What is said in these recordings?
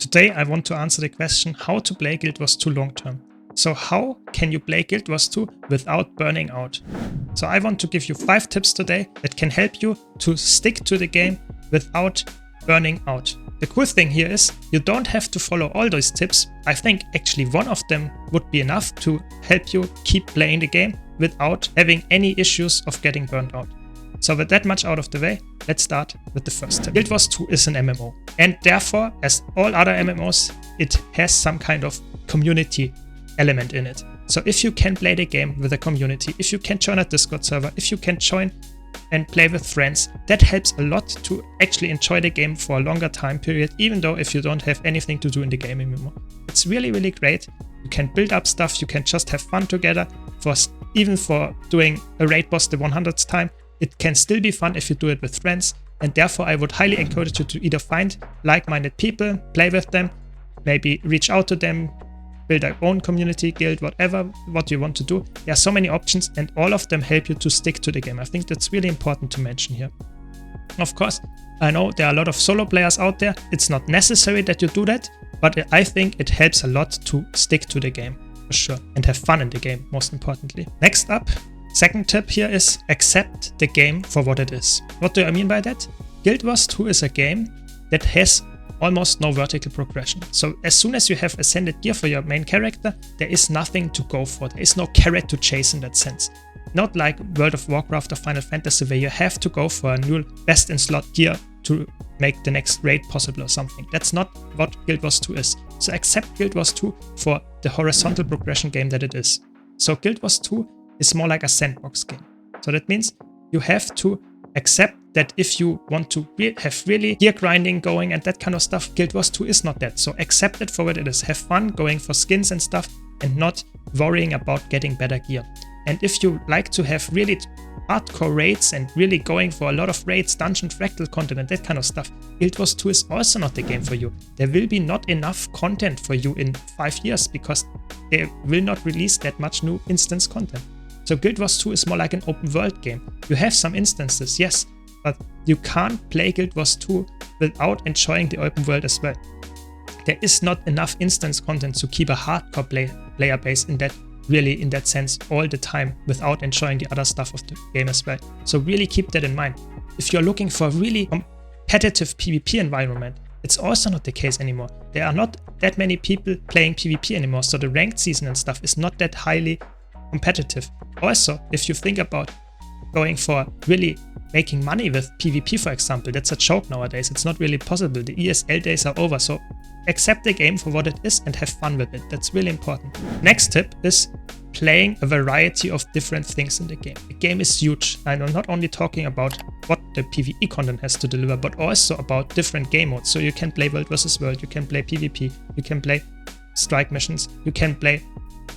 Today I want to answer the question how to play Guild Wars 2 long term. So how can you play Guild Wars 2 without burning out? So I want to give you 5 tips today that can help you to stick to the game without burning out. The cool thing here is you don't have to follow all those tips. I think actually one of them would be enough to help you keep playing the game without having any issues of getting burned out. So with that much out of the way, let's start with the first tip. Guild Wars 2 is an MMO, and therefore, as all other MMOs, it has some kind of community element in it. So if you can play the game with a community, if you can join a Discord server, if you can join and play with friends, that helps a lot to actually enjoy the game for a longer time period, even though if you don't have anything to do in the game anymore. It's really, really great. You can build up stuff, you can just have fun together. Even for doing a raid boss the 100th time, it can still be fun if you do it with friends, and therefore I would highly encourage you to either find like-minded people, play with them, maybe reach out to them, build your own community, guild, whatever, what you want to do. There are so many options and all of them help you to stick to the game. I think that's really important to mention here. Of course, I know there are a lot of solo players out there. It's not necessary that you do that, but I think it helps a lot to stick to the game, for sure, and have fun in the game, most importantly. Next up, second tip here is accept the game for what it is. What do I mean by that? Guild Wars 2 is a game that has almost no vertical progression. So as soon as you have ascended gear for your main character, there is nothing to go for. There is no carrot to chase in that sense. Not like World of Warcraft or Final Fantasy where you have to go for a new best in slot gear to make the next raid possible or something. That's not what Guild Wars 2 is. So accept Guild Wars 2 for the horizontal progression game that it is. So Guild Wars 2 is more like a sandbox game. So that means you have to accept that if you want to have really gear grinding going and that kind of stuff, Guild Wars 2 is not that. So accept it for what it is. Have fun going for skins and stuff and not worrying about getting better gear. And if you like to have really hardcore raids and really going for a lot of raids, dungeon fractal content and that kind of stuff, Guild Wars 2 is also not the game for you. There will be not enough content for you in 5 years because they will not release that much new instance content. So Guild Wars 2 is more like an open world game. You have some instances, yes, but you can't play Guild Wars 2 without enjoying the open world as well. There is not enough instance content to keep a hardcore player base in that sense all the time without enjoying the other stuff of the game as well. So really keep that in mind. If you're looking for a really competitive PvP environment, it's also not the case anymore. There are not that many people playing PvP anymore, so the ranked season and stuff is not that highly competitive. Also, if you think about going for really making money with PvP, for example, that's a joke nowadays. It's not really possible. The ESL days are over. So accept the game for what it is and have fun with it. That's really important. Next tip is playing a variety of different things in the game. The game is huge. I'm not only talking about what the PvE content has to deliver, but also about different game modes. So you can play World vs. World, you can play PvP, you can play strike missions, you can play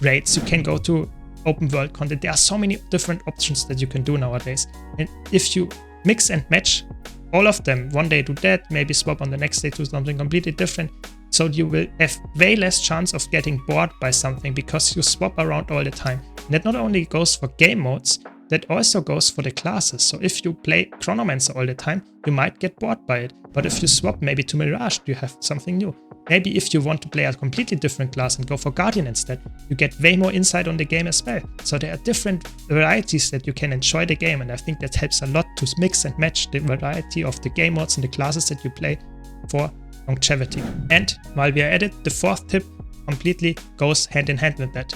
raids, you can go to open world content. There are so many different options that you can do nowadays. And if you mix and match all of them, one day do that, maybe swap on the next day to something completely different. So you will have way less chance of getting bored by something because you swap around all the time. And that not only goes for game modes, that also goes for the classes. So if you play Chronomancer all the time, you might get bored by it. But if you swap maybe to Mirage, you have something new. Maybe if you want to play a completely different class and go for Guardian instead, you get way more insight on the game as well. So there are different varieties that you can enjoy the game, and I think that helps a lot to mix and match the variety of the game modes and the classes that you play for longevity. And while we are at it, the fourth tip completely goes hand in hand with that.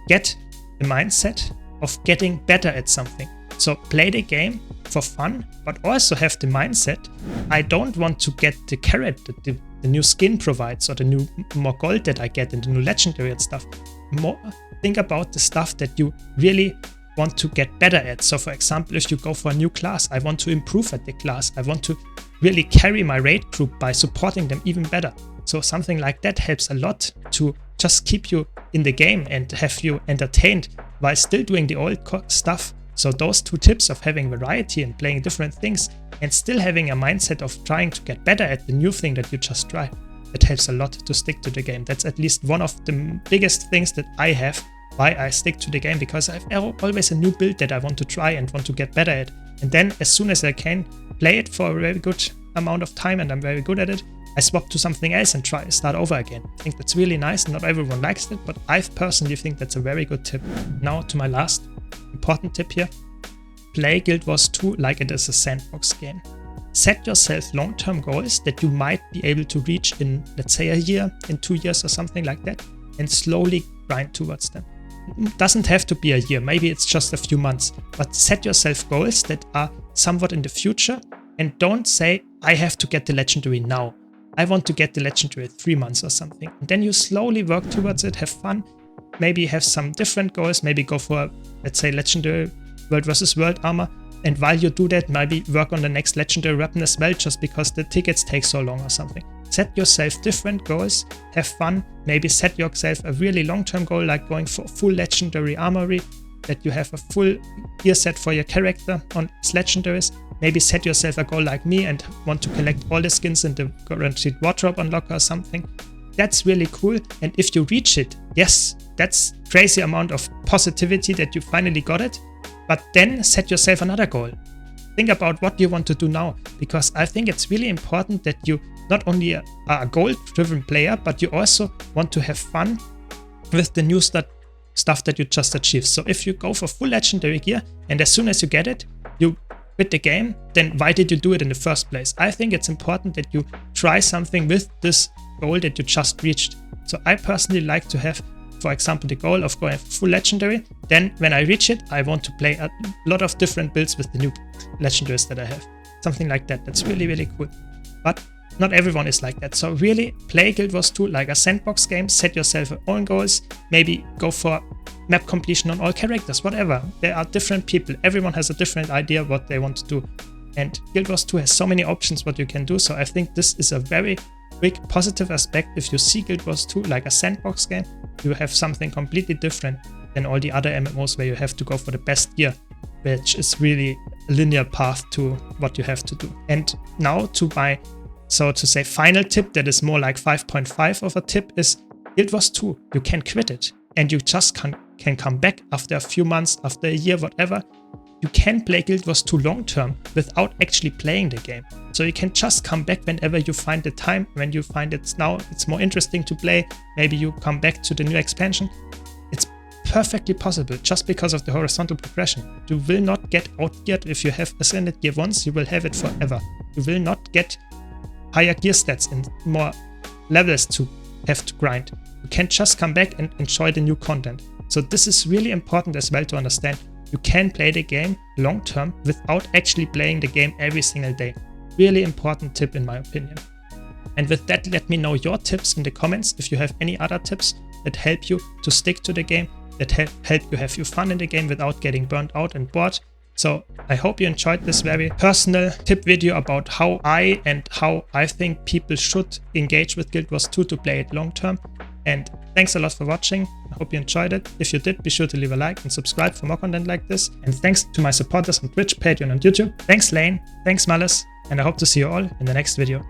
Get the mindset of getting better at something. So play the game for fun, but also have the mindset, I don't want to get the carrot that the new skin provides or the new more gold that I get and the new legendary and stuff. More think about the stuff that you really want to get better at. So for example, if you go for a new class, I want to improve at the class. I want to really carry my raid group by supporting them even better. So something like that helps a lot to just keep you in the game and have you entertained while still doing the old stuff. So those 2 tips of having variety and playing different things and still having a mindset of trying to get better at the new thing that you just try, it helps a lot to stick to the game. That's at least one of the biggest things that I have, why I stick to the game, because I have always a new build that I want to try and want to get better at. And then as soon as I can play it for a very good amount of time and I'm very good at it, I swap to something else and start over again. I think that's really nice. Not everyone likes it, but I personally think that's a very good tip. Now to my last important tip here. Play Guild Wars 2 like it is a sandbox game. Set yourself long-term goals that you might be able to reach in, let's say, a year, in 2 years or something like that, and slowly grind towards them. It doesn't have to be a year, maybe it's just a few months, but set yourself goals that are somewhat in the future, and don't say, I have to get the legendary now. I want to get the legendary in 3 months or something. And then you slowly work towards it, have fun, maybe have some different goals, maybe go for, let's say, legendary world versus world armor. And while you do that, maybe work on the next legendary weapon as well, just because the tickets take so long or something. Set yourself different goals, have fun, maybe set yourself a really long-term goal, like going for full legendary armory, that you have a full gear set for your character on its legendaries. Maybe set yourself a goal like me and want to collect all the skins in the guaranteed wardrobe unlocker or something. That's really cool. And if you reach it, yes, that's crazy amount of positivity that you finally got it. But then set yourself another goal. Think about what you want to do now, because I think it's really important that you not only are a goal-driven player, but you also want to have fun with the new stuff that you just achieved. So if you go for full legendary gear and as soon as you get it, you quit the game, then why did you do it in the first place? I think it's important that you try something with this goal that you just reached. So I personally like to have, for example, the goal of going full legendary. Then when I reach it, I want to play a lot of different builds with the new legendaries that I have. Something like that. That's really, really cool. But not everyone is like that. So really play Guild Wars 2 like a sandbox game. Set yourself your own goals. Maybe go for map completion on all characters, whatever. There are different people. Everyone has a different idea what they want to do. And Guild Wars 2 has so many options what you can do. So I think this is a very big positive aspect. If you see Guild Wars 2 like a sandbox game, you have something completely different than all the other MMOs where you have to go for the best gear, which is really a linear path to what you have to do. And now to my, so to say, final tip that is more like 5.5 of a tip is Guild Wars 2. You can quit it and you just can come back after a few months, after a year, whatever. You can play Guild Wars 2 long term without actually playing the game. So you can just come back whenever you find the time, when you find it's more interesting to play. Maybe you come back to the new expansion. It's perfectly possible just because of the horizontal progression. You will not get outgeared if you have ascended gear once, you will have it forever. You will not get higher gear stats and more levels to have to grind. You can just come back and enjoy the new content. So this is really important as well to understand. You can play the game long term without actually playing the game every single day. Really important tip in my opinion. And with that, let me know your tips in the comments if you have any other tips that help you to stick to the game, that help you have fun in the game without getting burnt out and bored. So I hope you enjoyed this very personal tip video about how I think people should engage with Guild Wars 2 to play it long term. And thanks a lot for watching. I hope you enjoyed it. If you did, be sure to leave a like and subscribe for more content like this. And thanks to my supporters on Twitch, Patreon and YouTube. Thanks Lane, thanks Malice, and I hope to see you all in the next video.